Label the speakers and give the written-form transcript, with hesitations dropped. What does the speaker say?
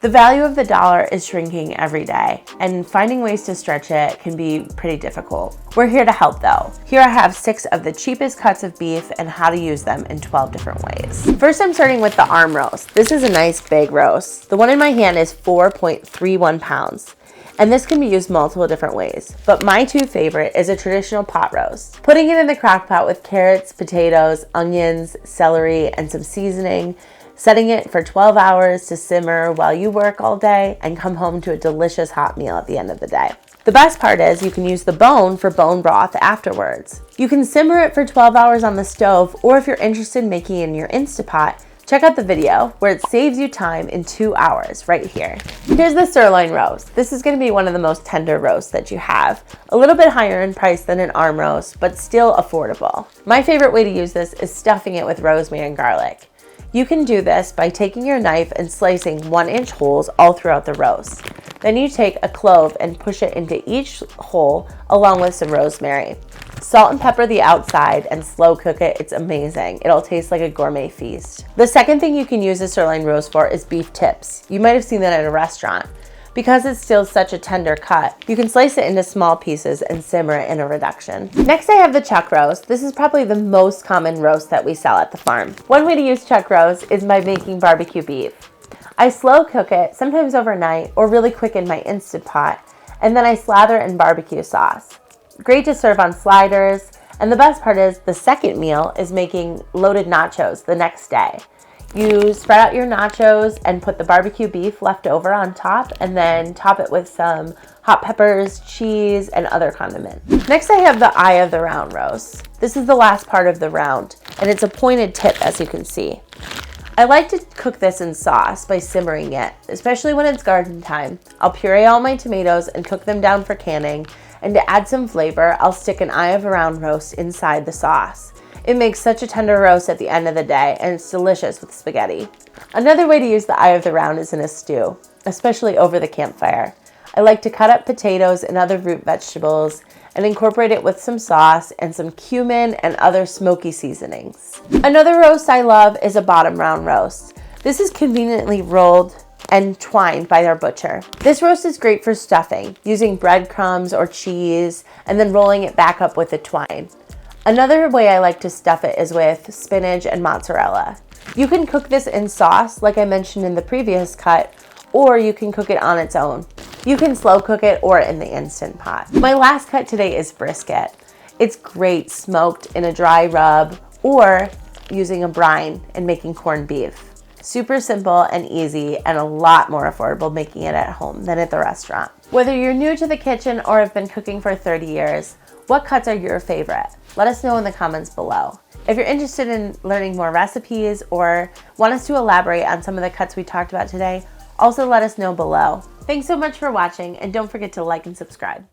Speaker 1: The value of the dollar is shrinking every day, and finding ways to stretch it can be pretty difficult. We're here to help though. Here I have 6 of the cheapest cuts of beef and how to use them in 12 different ways. First, I'm starting with the arm roast. This is a nice big roast. The one in my hand is 4.31 pounds. And this can be used multiple different ways, but my 2 favorite is a traditional pot roast. Putting it in the crock pot with carrots, potatoes, onions, celery, and some seasoning, setting it for 12 hours to simmer while you work all day and come home to a delicious hot meal at the end of the day. The best part is you can use the bone for bone broth afterwards. You can simmer it for 12 hours on the stove, or if you're interested in making it in your Instapot, check out the video where it saves you time in 2 hours right here. Here's the sirloin roast. This is going to be one of the most tender roasts that you have. A little bit higher in price than an arm roast, but still affordable. My favorite way to use this is stuffing it with rosemary and garlic. You can do this by taking your knife and slicing 1-inch holes all throughout the roast. Then you take a clove and push it into each hole along with some rosemary. Salt and pepper the outside and slow cook it. It's amazing. It'll taste like a gourmet feast. The second thing you can use a sirloin roast for is beef tips. You might have seen that at a restaurant. Because it's still such a tender cut, you can slice it into small pieces and simmer it in a reduction. Next, I have the chuck roast. This is probably the most common roast that we sell at the farm. One way to use chuck roast is by making barbecue beef. I slow cook it, sometimes overnight or really quick in my Instant Pot, and then I slather it in barbecue sauce. Great to serve on sliders, and the best part is the second meal is making loaded nachos the next day. You spread out your nachos and put the barbecue beef left over on top, and then top it with some hot peppers, cheese, and other condiments. Next, I have the eye of the round roast. This is the last part of the round, and it's a pointed tip, as you can see. I like to cook this in sauce by simmering it, especially when it's garden time. I'll puree all my tomatoes and cook them down for canning, and to add some flavor, I'll stick an eye of the round roast inside the sauce. It makes such a tender roast at the end of the day, and it's delicious with spaghetti. Another way to use the eye of the round is in a stew, especially over the campfire. I like to cut up potatoes and other root vegetables and incorporate it with some sauce and some cumin and other smoky seasonings. Another roast I love is a bottom round roast. This is conveniently rolled and twined by our butcher. This roast is great for stuffing, using breadcrumbs or cheese and then rolling it back up with the twine. Another way I like to stuff it is with spinach and mozzarella. You can cook this in sauce, like I mentioned in the previous cut, or you can cook it on its own. You can slow cook it or in the Instant Pot. My last cut today is brisket. It's great smoked in a dry rub or using a brine and making corned beef. Super simple and easy, and a lot more affordable making it at home than at the restaurant. Whether you're new to the kitchen or have been cooking for 30 years, what cuts are your favorite? Let us know in the comments below. If you're interested in learning more recipes or want us to elaborate on some of the cuts we talked about today, also let us know below. Thanks so much for watching, and don't forget to like and subscribe.